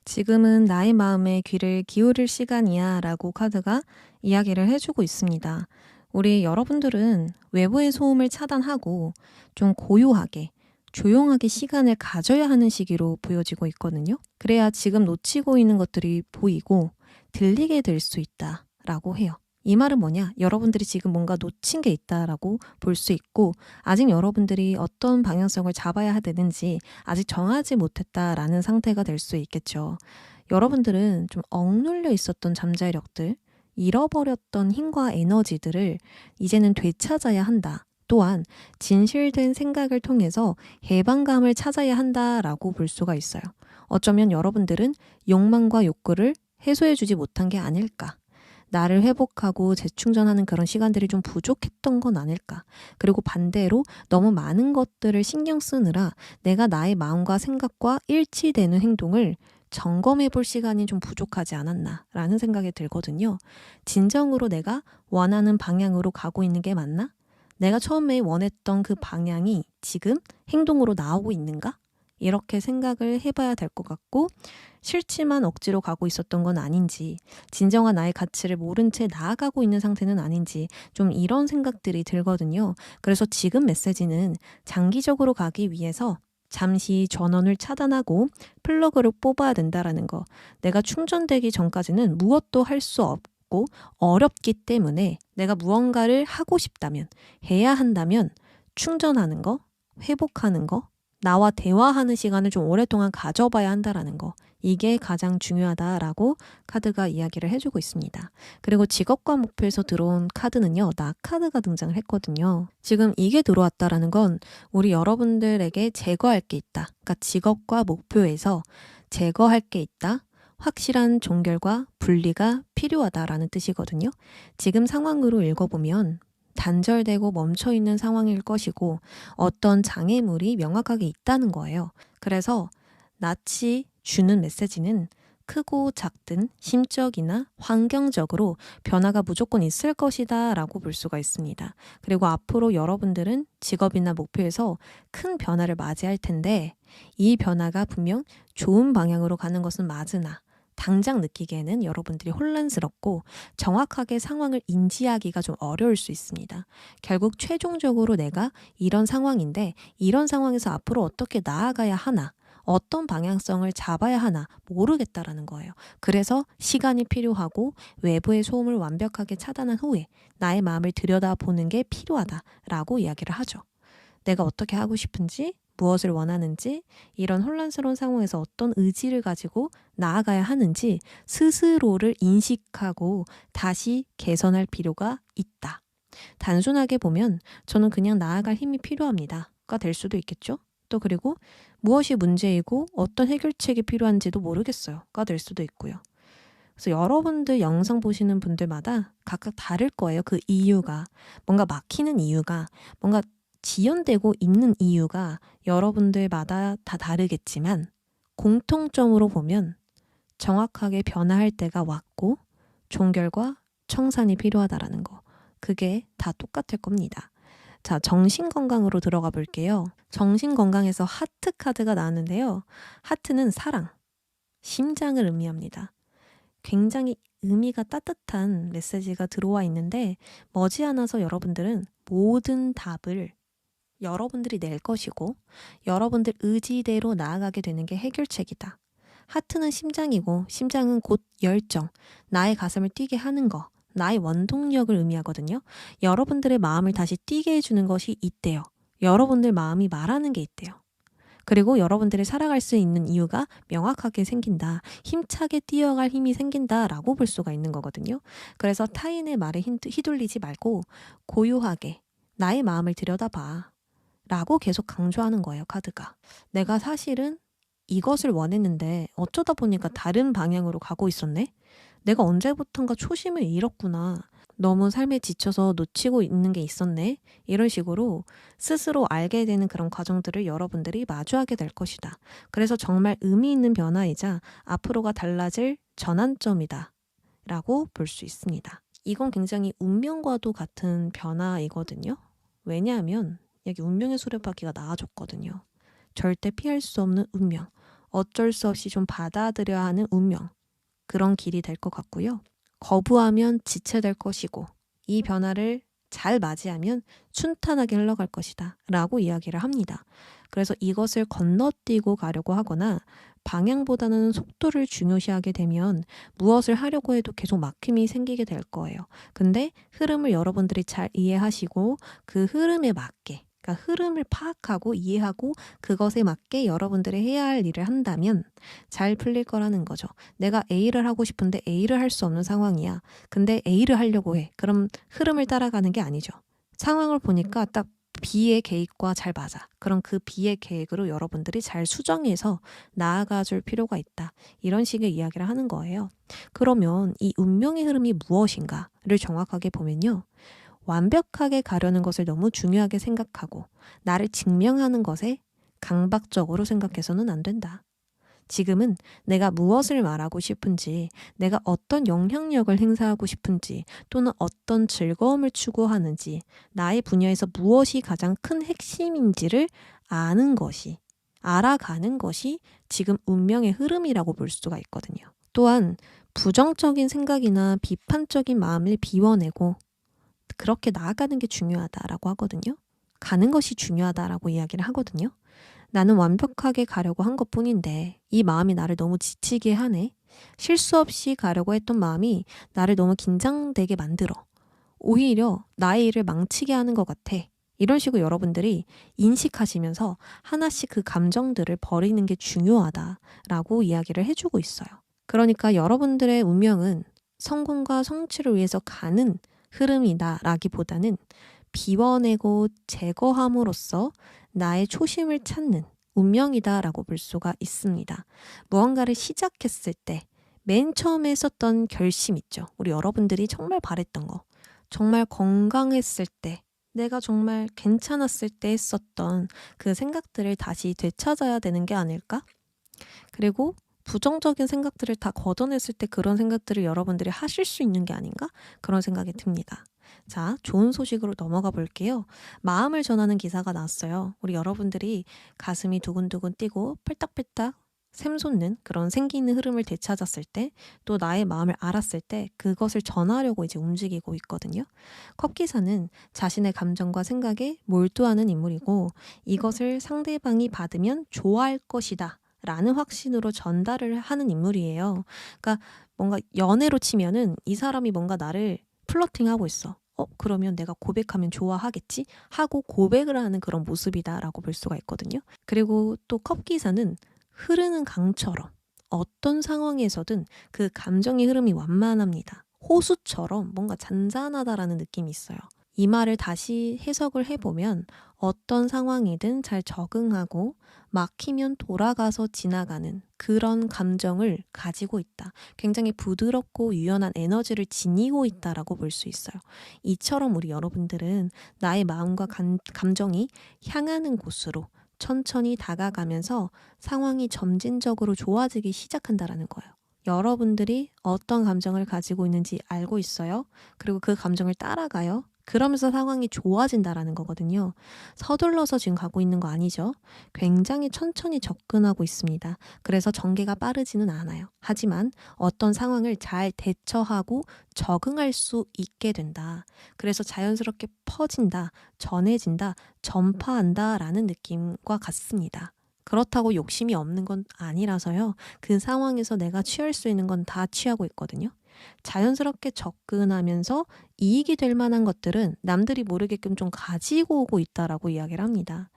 지금은 나의 마음에 귀를 기울일 시간이야 라고 카드가 이야기를 해주고 있습니다. 우리 여러분들은 외부의 소음을 차단하고 좀 고요하게 조용하게 시간을 가져야 하는 시기로 보여지고 있거든요. 그래야 지금 놓치고 있는 것들이 보이고 들리게 될 수 있다 라고 해요. 이 말은 뭐냐? 여러분들이 지금 뭔가 놓친 게 있다라고 볼 수 있고 아직 여러분들이 어떤 방향성을 잡아야 되는지 아직 정하지 못했다라는 상태가 될 수 있겠죠. 여러분들은 좀 억눌려 있었던 잠재력들, 잃어버렸던 힘과 에너지들을 이제는 되찾아야 한다. 또한 진실된 생각을 통해서 해방감을 찾아야 한다라고 볼 수가 있어요. 어쩌면 여러분들은 욕망과 욕구를 해소해주지 못한 게 아닐까. 나를 회복하고 재충전하는 그런 시간들이 좀 부족했던 건 아닐까. 그리고 반대로 너무 많은 것들을 신경 쓰느라 내가 나의 마음과 생각과 일치되는 행동을 점검해 볼 시간이 좀 부족하지 않았나 라는 생각이 들거든요. 진정으로 내가 원하는 방향으로 가고 있는 게 맞나? 내가 처음에 원했던 그 방향이 지금 행동으로 나오고 있는가? 이렇게 생각을 해봐야 될 것 같고 싫지만 억지로 가고 있었던 건 아닌지 진정한 나의 가치를 모른 채 나아가고 있는 상태는 아닌지 좀 이런 생각들이 들거든요. 그래서 지금 메시지는 장기적으로 가기 위해서 잠시 전원을 차단하고 플러그를 뽑아야 된다라는 거. 내가 충전되기 전까지는 무엇도 할 수 없고 어렵기 때문에 내가 무언가를 하고 싶다면 해야 한다면 충전하는 거, 회복하는 거, 나와 대화하는 시간을 좀 오랫동안 가져봐야 한다라는 거. 이게 가장 중요하다라고 카드가 이야기를 해주고 있습니다. 그리고 직업과 목표에서 들어온 카드는요. 나 카드가 등장을 했거든요. 지금 이게 들어왔다라는 건 우리 여러분들에게 제거할 게 있다. 그러니까 직업과 목표에서 제거할 게 있다. 확실한 종결과 분리가 필요하다라는 뜻이거든요. 지금 상황으로 읽어보면 단절되고 멈춰있는 상황일 것이고 어떤 장애물이 명확하게 있다는 거예요. 그래서 낯이 주는 메시지는 크고 작든 심적이나 환경적으로 변화가 무조건 있을 것이다 라고 볼 수가 있습니다. 그리고 앞으로 여러분들은 직업이나 목표에서 큰 변화를 맞이할 텐데 이 변화가 분명 좋은 방향으로 가는 것은 맞으나 당장 느끼기에는 여러분들이 혼란스럽고 정확하게 상황을 인지하기가 좀 어려울 수 있습니다. 결국 최종적으로 내가 이런 상황인데 이런 상황에서 앞으로 어떻게 나아가야 하나 어떤 방향성을 잡아야 하나 모르겠다라는 거예요. 그래서 시간이 필요하고 외부의 소음을 완벽하게 차단한 후에 나의 마음을 들여다보는 게 필요하다라고 이야기를 하죠. 내가 어떻게 하고 싶은지 무엇을 원하는지 이런 혼란스러운 상황에서 어떤 의지를 가지고 나아가야 하는지 스스로를 인식하고 다시 개선할 필요가 있다. 단순하게 보면 저는 그냥 나아갈 힘이 필요합니다가 될 수도 있겠죠. 또 그리고 무엇이 문제이고 어떤 해결책이 필요한지도 모르겠어요가 될 수도 있고요. 그래서 여러분들 영상 보시는 분들마다 각각 다를 거예요. 그 이유가 뭔가 막히는 이유가 뭔가 지연되고 있는 이유가 여러분들마다 다 다르겠지만 공통점으로 보면 정확하게 변화할 때가 왔고 종결과 청산이 필요하다라는 거. 그게 다 똑같을 겁니다. 자, 정신건강으로 들어가 볼게요. 정신건강에서 하트 카드가 나왔는데요. 하트는 사랑, 심장을 의미합니다. 굉장히 의미가 따뜻한 메시지가 들어와 있는데 머지않아서 여러분들은 모든 답을 여러분들이 낼 것이고 여러분들 의지대로 나아가게 되는 게 해결책이다. 하트는 심장이고 심장은 곧 열정, 나의 가슴을 뛰게 하는 거, 나의 원동력을 의미하거든요. 여러분들의 마음을 다시 뛰게 해주는 것이 있대요. 여러분들 마음이 말하는 게 있대요. 그리고 여러분들이 살아갈 수 있는 이유가 명확하게 생긴다. 힘차게 뛰어갈 힘이 생긴다라고 볼 수가 있는 거거든요. 그래서 타인의 말에 휘둘리지 말고 고요하게 나의 마음을 들여다봐. 라고 계속 강조하는 거예요, 카드가. 내가 사실은 이것을 원했는데 어쩌다 보니까 다른 방향으로 가고 있었네? 내가 언제부턴가 초심을 잃었구나. 너무 삶에 지쳐서 놓치고 있는 게 있었네. 이런 식으로 스스로 알게 되는 그런 과정들을 여러분들이 마주하게 될 것이다. 그래서 정말 의미 있는 변화이자 앞으로가 달라질 전환점이다. 라고 볼 수 있습니다. 이건 굉장히 운명과도 같은 변화이거든요. 왜냐하면 여기 운명의 수레바퀴가 나와줬거든요. 절대 피할 수 없는 운명. 어쩔 수 없이 좀 받아들여야 하는 운명. 그런 길이 될 것 같고요. 거부하면 지체될 것이고 이 변화를 잘 맞이하면 순탄하게 흘러갈 것이다 라고 이야기를 합니다. 그래서 이것을 건너뛰고 가려고 하거나 방향보다는 속도를 중요시하게 되면 무엇을 하려고 해도 계속 막힘이 생기게 될 거예요. 근데 흐름을 여러분들이 잘 이해하시고 그 흐름에 맞게, 그러니까 흐름을 파악하고 이해하고 그것에 맞게 여러분들이 해야 할 일을 한다면 잘 풀릴 거라는 거죠. 내가 A를 하고 싶은데 A를 할 수 없는 상황이야. 근데 A를 하려고 해. 그럼 흐름을 따라가는 게 아니죠. 상황을 보니까 딱 B의 계획과 잘 맞아. 그럼 그 B의 계획으로 여러분들이 잘 수정해서 나아가 줄 필요가 있다. 이런 식의 이야기를 하는 거예요. 그러면 이 운명의 흐름이 무엇인가를 정확하게 보면요. 완벽하게 가려는 것을 너무 중요하게 생각하고 나를 증명하는 것에 강박적으로 생각해서는 안 된다. 지금은 내가 무엇을 말하고 싶은지, 내가 어떤 영향력을 행사하고 싶은지, 또는 어떤 즐거움을 추구하는지, 나의 분야에서 무엇이 가장 큰 핵심인지를 아는 것이, 알아가는 것이 지금 운명의 흐름이라고 볼 수가 있거든요. 또한 부정적인 생각이나 비판적인 마음을 비워내고 그렇게 나아가는 게 중요하다라고 하거든요. 가는 것이 중요하다라고 이야기를 하거든요. 나는 완벽하게 가려고 한 것뿐인데 이 마음이 나를 너무 지치게 하네. 실수 없이 가려고 했던 마음이 나를 너무 긴장되게 만들어. 오히려 나의 일을 망치게 하는 것 같아. 이런 식으로 여러분들이 인식하시면서 하나씩 그 감정들을 버리는 게 중요하다라고 이야기를 해주고 있어요. 그러니까 여러분들의 운명은 성공과 성취를 위해서 가는 흐름이다라기보다는 비워내고 제거함으로써 나의 초심을 찾는 운명이다라고 볼 수가 있습니다. 무언가를 시작했을 때 맨 처음에 썼던 결심 있죠. 우리 여러분들이 정말 바랬던 거. 정말 건강했을 때, 내가 정말 괜찮았을 때 했었던 그 생각들을 다시 되찾아야 되는 게 아닐까? 그리고 부정적인 생각들을 다 걷어냈을 때 그런 생각들을 여러분들이 하실 수 있는 게 아닌가? 그런 생각이 듭니다. 자, 좋은 소식으로 넘어가 볼게요. 마음을 전하는 기사가 나왔어요. 우리 여러분들이 가슴이 두근두근 뛰고 펄딱펄딱 샘솟는 그런 생기 있는 흐름을 되찾았을 때, 또 나의 마음을 알았을 때 그것을 전하려고 이제 움직이고 있거든요. 컵 기사는 자신의 감정과 생각에 몰두하는 인물이고 이것을 상대방이 받으면 좋아할 것이다 라는 확신으로 전달을 하는 인물이에요. 그러니까 뭔가 연애로 치면은 이 사람이 뭔가 나를 플러팅하고 있어. 그러면 내가 고백하면 좋아하겠지? 하고 고백을 하는 그런 모습이다라고 볼 수가 있거든요. 그리고 또 컵 기사는 흐르는 강처럼 어떤 상황에서든 그 감정의 흐름이 완만합니다. 호수처럼 뭔가 잔잔하다라는 느낌이 있어요. 이 말을 다시 해석을 해보면 어떤 상황이든 잘 적응하고 막히면 돌아가서 지나가는 그런 감정을 가지고 있다. 굉장히 부드럽고 유연한 에너지를 지니고 있다라고 볼 수 있어요. 이처럼 우리 여러분들은 나의 마음과 감정이 향하는 곳으로 천천히 다가가면서 상황이 점진적으로 좋아지기 시작한다라는 거예요. 여러분들이 어떤 감정을 가지고 있는지 알고 있어요. 그리고 그 감정을 따라가요. 그러면서 상황이 좋아진다라는 거거든요. 서둘러서 지금 가고 있는 거 아니죠? 굉장히 천천히 접근하고 있습니다. 그래서 전개가 빠르지는 않아요. 하지만 어떤 상황을 잘 대처하고 적응할 수 있게 된다. 그래서 자연스럽게 퍼진다, 전해진다, 전파한다라는 느낌과 같습니다. 그렇다고 욕심이 없는 건 아니라서요. 그 상황에서 내가 취할 수 있는 건 다 취하고 있거든요. 자연스럽게 접근하면서 이익이 될 만한 것들은 남들이 모르게끔 좀 가지고 오고 있다라고 이야기를 합니다.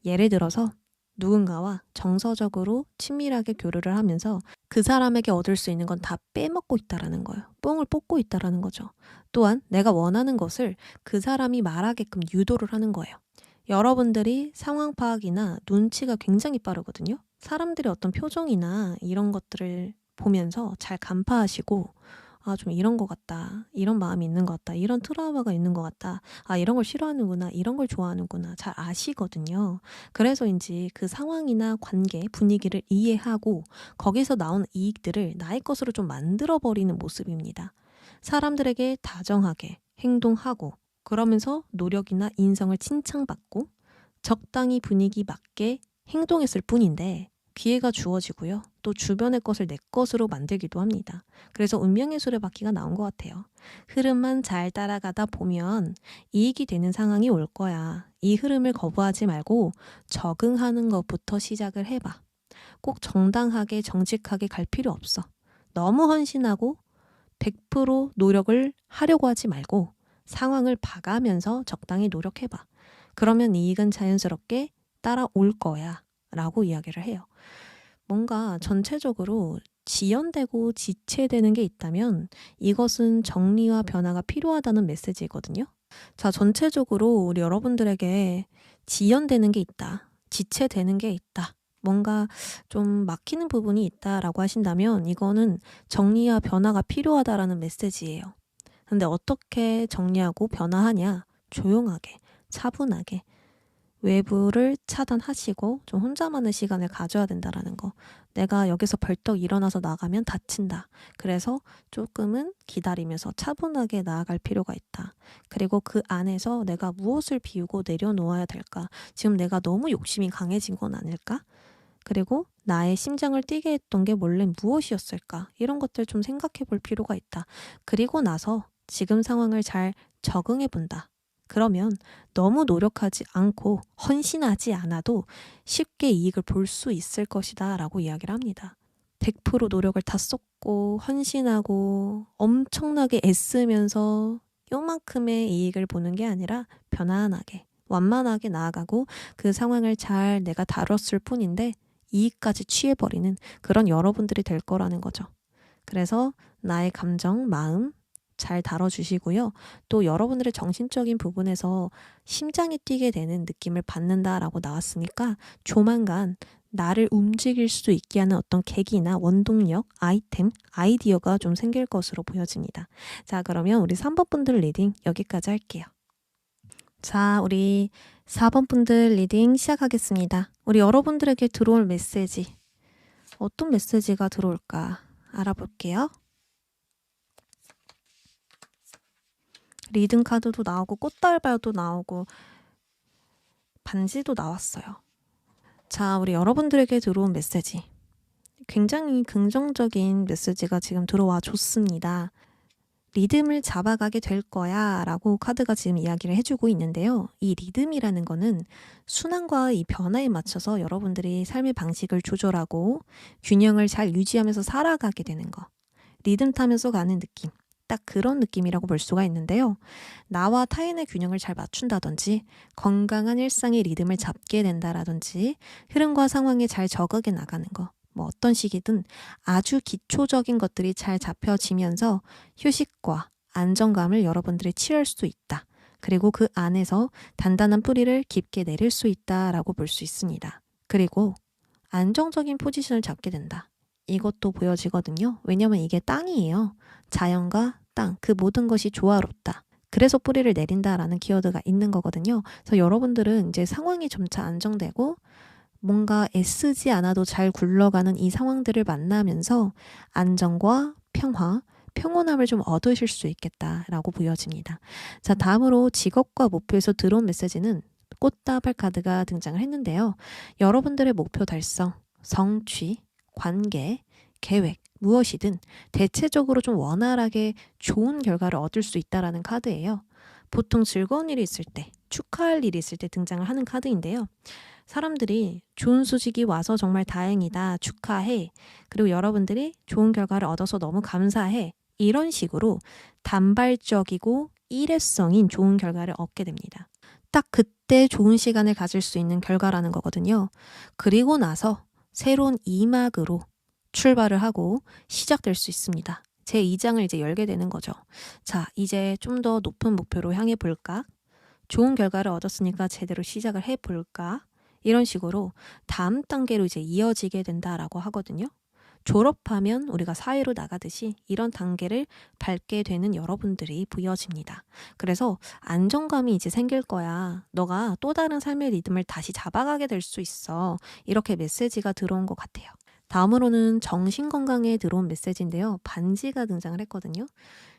예를 들어서 누군가와 정서적으로 친밀하게 교류를 하면서 그 사람에게 얻을 수 있는 건 다 빼먹고 있다라는 거예요. 뽕을 뽑고 있다라는 거죠. 또한 내가 원하는 것을 그 사람이 말하게끔 유도를 하는 거예요. 여러분들이 상황 파악이나 눈치가 굉장히 빠르거든요. 사람들의 어떤 표정이나 이런 것들을 보면서 잘 간파하시고 아, 좀 이런 것 같다. 이런 마음이 있는 것 같다. 이런 트라우마가 있는 것 같다. 아, 이런 걸 싫어하는구나. 이런 걸 좋아하는구나. 잘 아시거든요. 그래서인지 그 상황이나 관계, 분위기를 이해하고 거기서 나온 이익들을 나의 것으로 좀 만들어버리는 모습입니다. 사람들에게 다정하게 행동하고 그러면서 노력이나 인성을 칭찬받고 적당히 분위기 맞게 행동했을 뿐인데 기회가 주어지고요. 또 주변의 것을 내 것으로 만들기도 합니다. 그래서 운명의 수레바퀴가 나온 것 같아요. 흐름만 잘 따라가다 보면 이익이 되는 상황이 올 거야. 이 흐름을 거부하지 말고 적응하는 것부터 시작을 해봐. 꼭 정당하게 정직하게 갈 필요 없어. 너무 헌신하고 100% 노력을 하려고 하지 말고 상황을 봐가면서 적당히 노력해봐. 그러면 이익은 자연스럽게 따라올 거야 라고 이야기를 해요. 뭔가 전체적으로 지연되고 지체되는 게 있다면 이것은 정리와 변화가 필요하다는 메시지거든요. 자, 전체적으로 우리 여러분들에게 지연되는 게 있다. 지체되는 게 있다. 뭔가 좀 막히는 부분이 있다라고 하신다면 이거는 정리와 변화가 필요하다라는 메시지예요. 근데 어떻게 정리하고 변화하냐? 조용하게, 차분하게 외부를 차단하시고 좀 혼자만의 시간을 가져야 된다라는 거. 내가 여기서 벌떡 일어나서 나가면 다친다. 그래서 조금은 기다리면서 차분하게 나아갈 필요가 있다. 그리고 그 안에서 내가 무엇을 비우고 내려놓아야 될까? 지금 내가 너무 욕심이 강해진 건 아닐까? 그리고 나의 심장을 뛰게 했던 게 원래 무엇이었을까? 이런 것들 좀 생각해 볼 필요가 있다. 그리고 나서 지금 상황을 잘 적응해 본다. 그러면 너무 노력하지 않고 헌신하지 않아도 쉽게 이익을 볼 수 있을 것이다 라고 이야기를 합니다. 100% 노력을 다 쏟고 헌신하고 엄청나게 애쓰면서 요만큼의 이익을 보는 게 아니라 편안하게 완만하게 나아가고 그 상황을 잘 내가 다뤘을 뿐인데 이익까지 취해버리는 그런 여러분들이 될 거라는 거죠. 그래서 나의 감정, 마음 잘 다뤄주시고요. 또 여러분들의 정신적인 부분에서 심장이 뛰게 되는 느낌을 받는다라고 나왔으니까 조만간 나를 움직일 수 있게 하는 어떤 계기나 원동력, 아이템, 아이디어가 좀 생길 것으로 보여집니다. 자, 그러면 우리 3번 분들 리딩 여기까지 할게요. 자, 우리 4번 분들 리딩 시작하겠습니다. 우리 여러분들에게 들어올 메시지, 어떤 메시지가 들어올까 알아볼게요. 리듬 카드도 나오고 꽃달발도 나오고 반지도 나왔어요. 자, 우리 여러분들에게 들어온 메시지. 굉장히 긍정적인 메시지가 지금 들어와 줬습니다. 리듬을 잡아가게 될 거야 라고 카드가 지금 이야기를 해주고 있는데요. 이 리듬이라는 거는 순환과 이 변화에 맞춰서 여러분들이 삶의 방식을 조절하고 균형을 잘 유지하면서 살아가게 되는 거. 리듬 타면서 가는 느낌. 딱 그런 느낌이라고 볼 수가 있는데요. 나와 타인의 균형을 잘 맞춘다든지 건강한 일상의 리듬을 잡게 된다라든지 흐름과 상황에 잘 적응해 나가는 거. 뭐 어떤 식이든 아주 기초적인 것들이 잘 잡혀지면서 휴식과 안정감을 여러분들이 취할 수 있다. 그리고 그 안에서 단단한 뿌리를 깊게 내릴 수 있다라고 볼 수 있습니다. 그리고 안정적인 포지션을 잡게 된다. 이것도 보여지거든요. 왜냐면 이게 땅이에요. 자연과 땅, 그 모든 것이 조화롭다. 그래서 뿌리를 내린다라는 키워드가 있는 거거든요. 그래서 여러분들은 이제 상황이 점차 안정되고 뭔가 애쓰지 않아도 잘 굴러가는 이 상황들을 만나면서 안정과 평화, 평온함을 좀 얻으실 수 있겠다라고 보여집니다. 자, 다음으로 직업과 목표에서 들어온 메시지는 꽃다발 카드가 등장을 했는데요. 여러분들의 목표 달성, 성취, 관계, 계획, 무엇이든 대체적으로 좀 원활하게 좋은 결과를 얻을 수 있다라는 카드예요. 보통 즐거운 일이 있을 때, 축하할 일이 있을 때 등장을 하는 카드인데요. 사람들이 좋은 소식이 와서 정말 다행이다, 축하해. 그리고 여러분들이 좋은 결과를 얻어서 너무 감사해. 이런 식으로 단발적이고 일회성인 좋은 결과를 얻게 됩니다. 딱 그때 좋은 시간을 가질 수 있는 결과라는 거거든요. 그리고 나서 새로운 2막으로 출발을 하고 시작될 수 있습니다. 제 2장을 이제 열게 되는 거죠. 자, 이제 좀 더 높은 목표로 향해 볼까? 좋은 결과를 얻었으니까 제대로 시작을 해볼까? 이런 식으로 다음 단계로 이제 이어지게 된다라고 하거든요. 졸업하면 우리가 사회로 나가듯이 이런 단계를 밟게 되는 여러분들이 보여집니다. 그래서 안정감이 이제 생길 거야. 너가 또 다른 삶의 리듬을 다시 잡아가게 될 수 있어. 이렇게 메시지가 들어온 것 같아요. 다음으로는 정신건강에 들어온 메시지인데요. 반지가 등장을 했거든요.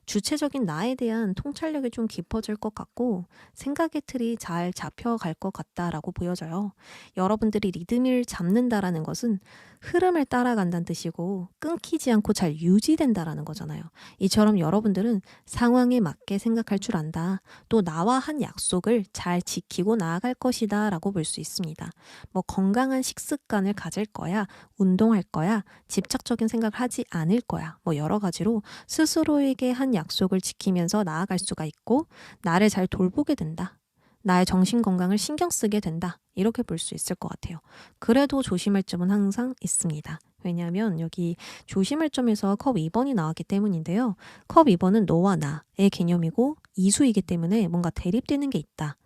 주체적인 나에 대한 통찰력이 좀 깊어질 것 같고 생각의 틀이 잘 잡혀갈 것 같다라고 보여져요. 여러분들이 리듬을 잡는다라는 것은 흐름을 따라간다는 뜻이고 끊기지 않고 잘 유지된다라는 거잖아요. 이처럼 여러분들은 상황에 맞게 생각할 줄 안다. 또 나와 한 약속을 잘 지키고 나아갈 것이다 라고 볼 수 있습니다. 뭐 건강한 식습관을 가질 거야, 운동할 거야, 집착적인 생각을 하지 않을 거야. 뭐 여러 가지로 스스로에게 한 약속을 지키면서 나아갈 수가 있고 나를 잘 돌보게 된다. 나의 정신건강을 신경 쓰게 된다. 이렇게 볼 수 있을 것 같아요. 그래도 조심할 점은 항상 있습니다. 왜냐하면 여기 조심할 점에서 컵 2번이 나왔기 때문인데요. 컵 2번은 너와 나의 개념이고 이수이기 때문에 뭔가 대립되는 게 있다.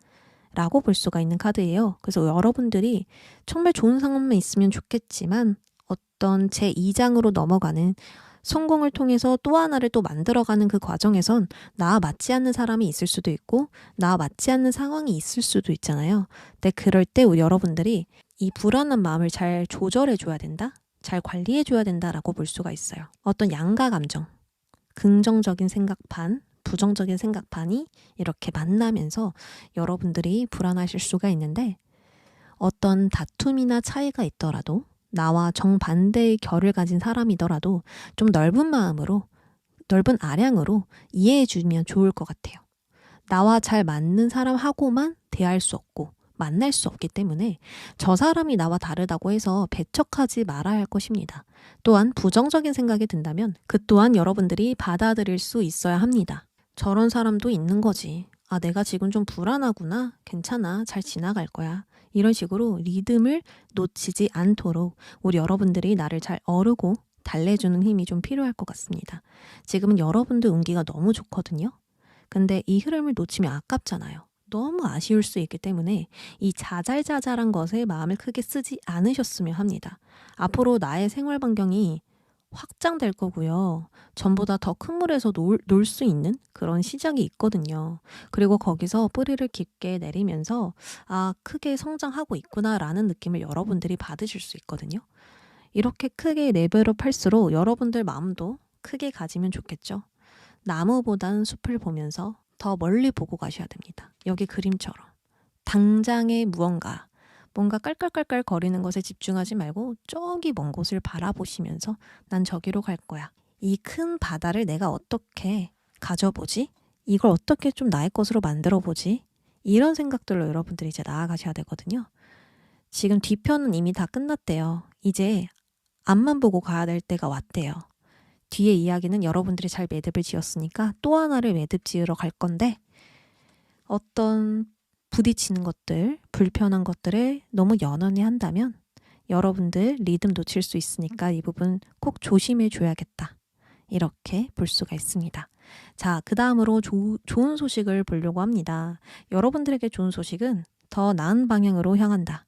라고 볼 수가 있는 카드예요. 그래서 여러분들이 정말 좋은 상황만 있으면 좋겠지만 어떤 제2장으로 넘어가는 성공을 통해서 또 하나를 또 만들어가는 그 과정에선 나와 맞지 않는 사람이 있을 수도 있고 나와 맞지 않는 상황이 있을 수도 있잖아요. 근데 그럴 때 우리 여러분들이 이 불안한 마음을 잘 조절해줘야 된다? 잘 관리해줘야 된다라고 볼 수가 있어요. 어떤 양가 감정, 긍정적인 생각판, 부정적인 생각판이 이렇게 만나면서 여러분들이 불안하실 수가 있는데 어떤 다툼이나 차이가 있더라도 나와 정반대의 결을 가진 사람이더라도 좀 넓은 마음으로, 넓은 아량으로 이해해주면 좋을 것 같아요. 나와 잘 맞는 사람하고만 대할 수 없고 만날 수 없기 때문에 저 사람이 나와 다르다고 해서 배척하지 말아야 할 것입니다. 또한 부정적인 생각이 든다면 그 또한 여러분들이 받아들일 수 있어야 합니다. 저런 사람도 있는 거지. 아, 내가 지금 좀 불안하구나. 괜찮아. 잘 지나갈 거야. 이런 식으로 리듬을 놓치지 않도록 우리 여러분들이 나를 잘 어르고 달래주는 힘이 좀 필요할 것 같습니다. 지금은 여러분들 운기가 너무 좋거든요. 근데 이 흐름을 놓치면 아깝잖아요. 너무 아쉬울 수 있기 때문에 이 자잘자잘한 것에 마음을 크게 쓰지 않으셨으면 합니다. 앞으로 나의 생활 반경이 확장될 거고요. 전보다 더 큰 물에서 놀 수 있는 그런 시작이 있거든요. 그리고 거기서 뿌리를 깊게 내리면서 아, 크게 성장하고 있구나라는 느낌을 여러분들이 받으실 수 있거든요. 이렇게 크게 레벨업 할수록 여러분들 마음도 크게 가지면 좋겠죠. 나무보단 숲을 보면서 더 멀리 보고 가셔야 됩니다. 여기 그림처럼. 당장의 무언가, 뭔가 깔깔깔깔 거리는 것에 집중하지 말고 저기 먼 곳을 바라보시면서 난 저기로 갈 거야. 이 큰 바다를 내가 어떻게 가져보지? 이걸 어떻게 좀 나의 것으로 만들어보지? 이런 생각들로 여러분들이 이제 나아가셔야 되거든요. 지금 뒤편은 이미 다 끝났대요. 이제 앞만 보고 가야 될 때가 왔대요. 뒤에 이야기는 여러분들이 잘 매듭을 지었으니까 또 하나를 매듭 지으러 갈 건데 어떤 부딪히는 것들, 불편한 것들을 너무 연연히 한다면 여러분들 리듬 놓칠 수 있으니까 이 부분 꼭 조심해 줘야겠다. 이렇게 볼 수가 있습니다. 자, 그 다음으로 좋은 소식을 보려고 합니다. 여러분들에게 좋은 소식은 더 나은 방향으로 향한다.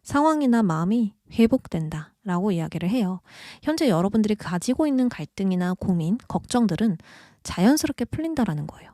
상황이나 마음이 회복된다 라고 이야기를 해요. 현재 여러분들이 가지고 있는 갈등이나 고민, 걱정들은 자연스럽게 풀린다라는 거예요.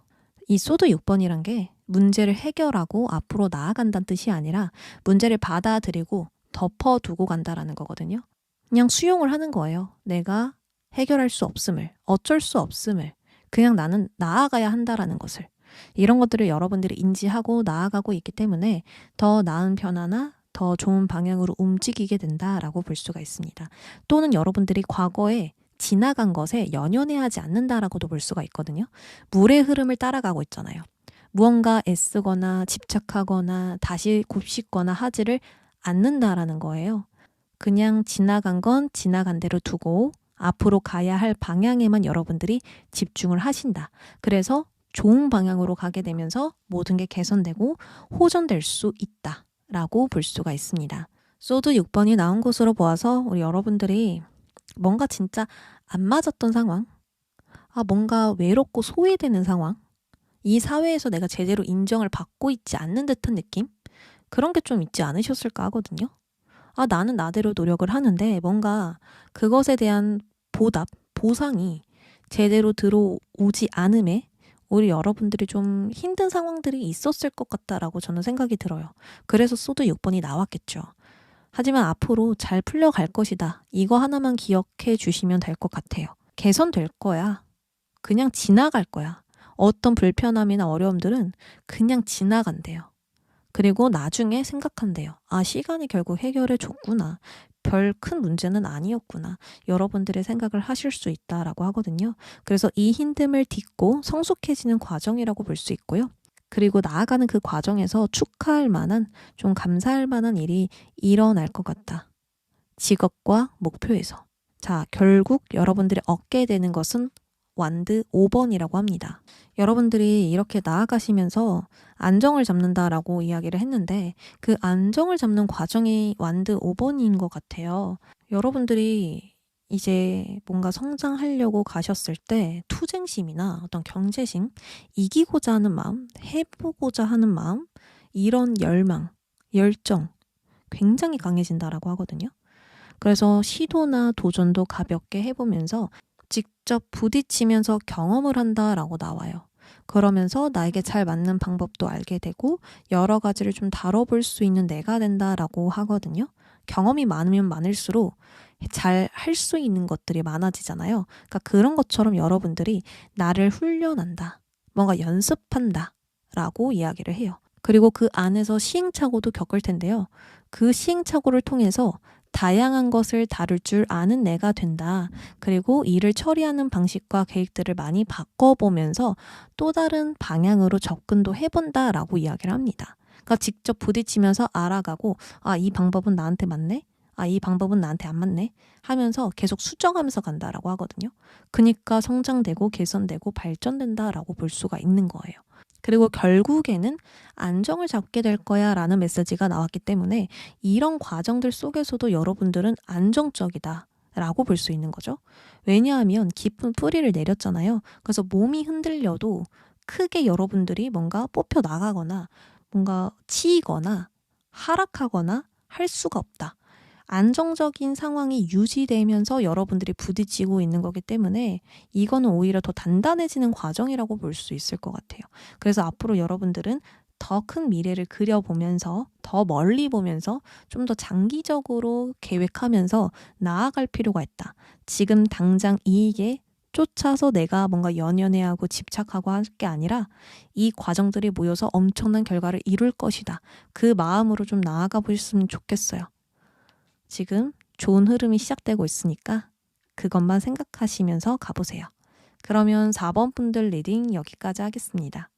이 소드 6번이란 게 문제를 해결하고 앞으로 나아간다는 뜻이 아니라 문제를 받아들이고 덮어두고 간다라는 거거든요. 그냥 수용을 하는 거예요. 내가 해결할 수 없음을, 어쩔 수 없음을, 그냥 나는 나아가야 한다라는 것을. 이런 것들을 여러분들이 인지하고 나아가고 있기 때문에 더 나은 변화나 더 좋은 방향으로 움직이게 된다라고 볼 수가 있습니다. 또는 여러분들이 과거에 지나간 것에 연연해하지 않는다라고도 볼 수가 있거든요. 물의 흐름을 따라가고 있잖아요. 무언가 애쓰거나 집착하거나 다시 곱씹거나 하지를 않는다라는 거예요. 그냥 지나간 건 지나간 대로 두고 앞으로 가야 할 방향에만 여러분들이 집중을 하신다. 그래서 좋은 방향으로 가게 되면서 모든 게 개선되고 호전될 수 있다. 라고 볼 수가 있습니다. 소드 6번이 나온 것으로 보아서 우리 여러분들이 뭔가 진짜 안 맞았던 상황, 뭔가 외롭고 소외되는 상황, 이 사회에서 내가 제대로 인정을 받고 있지 않는 듯한 느낌? 그런 게 좀 있지 않으셨을까 하거든요. 아, 나는 나대로 노력을 하는데 뭔가 그것에 대한 보답, 보상이 제대로 들어오지 않음에 우리 여러분들이 좀 힘든 상황들이 있었을 것 같다라고 저는 생각이 들어요. 그래서 소드 6번이 나왔겠죠. 하지만 앞으로 잘 풀려갈 것이다. 이거 하나만 기억해 주시면 될 것 같아요. 개선될 거야. 그냥 지나갈 거야. 어떤 불편함이나 어려움들은 그냥 지나간대요. 그리고 나중에 생각한대요. 아, 시간이 결국 해결해 줬구나. 별 큰 문제는 아니었구나. 여러분들의 생각을 하실 수 있다라고 하거든요. 그래서 이 힘듦을 딛고 성숙해지는 과정이라고 볼 수 있고요. 그리고 나아가는 그 과정에서 축하할 만한, 좀 감사할 만한 일이 일어날 것 같다. 직업과 목표에서. 자, 결국 여러분들이 얻게 되는 것은 완드 5번이라고 합니다. 여러분들이 이렇게 나아가시면서 안정을 잡는다라고 이야기를 했는데 그 안정을 잡는 과정이 완드 5번인 것 같아요. 여러분들이 이제 뭔가 성장하려고 가셨을 때 투쟁심이나 어떤 경제심, 이기고자 하는 마음, 해보고자 하는 마음, 이런 열망, 열정 굉장히 강해진다라고 하거든요. 그래서 시도나 도전도 가볍게 해보면서 직접 부딪히면서 경험을 한다라고 나와요. 그러면서 나에게 잘 맞는 방법도 알게 되고 여러 가지를 좀 다뤄볼 수 있는 내가 된다라고 하거든요. 경험이 많으면 많을수록 잘 할 수 있는 것들이 많아지잖아요. 그러니까 그런 것처럼 여러분들이 나를 훈련한다. 뭔가 연습한다. 라고 이야기를 해요. 그리고 그 안에서 시행착오도 겪을 텐데요. 그 시행착오를 통해서 다양한 것을 다룰 줄 아는 내가 된다. 그리고 일을 처리하는 방식과 계획들을 많이 바꿔보면서 또 다른 방향으로 접근도 해본다라고 이야기를 합니다. 그러니까 직접 부딪히면서 알아가고 아, 이 방법은 나한테 맞네? 아, 이 방법은 나한테 안 맞네? 하면서 계속 수정하면서 간다라고 하거든요. 그러니까 성장되고 개선되고 발전된다라고 볼 수가 있는 거예요. 그리고 결국에는 안정을 잡게 될 거야 라는 메시지가 나왔기 때문에 이런 과정들 속에서도 여러분들은 안정적이다 라고 볼 수 있는 거죠. 왜냐하면 깊은 뿌리를 내렸잖아요. 그래서 몸이 흔들려도 크게 여러분들이 뭔가 뽑혀 나가거나 뭔가 치이거나 하락하거나 할 수가 없다. 안정적인 상황이 유지되면서 여러분들이 부딪히고 있는 거기 때문에 이거는 오히려 더 단단해지는 과정이라고 볼 수 있을 것 같아요. 그래서 앞으로 여러분들은 더 큰 미래를 그려보면서 더 멀리 보면서 좀 더 장기적으로 계획하면서 나아갈 필요가 있다. 지금 당장 이익에 쫓아서 내가 뭔가 연연해하고 집착하고 할 게 아니라 이 과정들이 모여서 엄청난 결과를 이룰 것이다. 그 마음으로 좀 나아가 보셨으면 좋겠어요. 지금 좋은 흐름이 시작되고 있으니까 그것만 생각하시면서 가보세요. 그러면 4번 분들 리딩 여기까지 하겠습니다.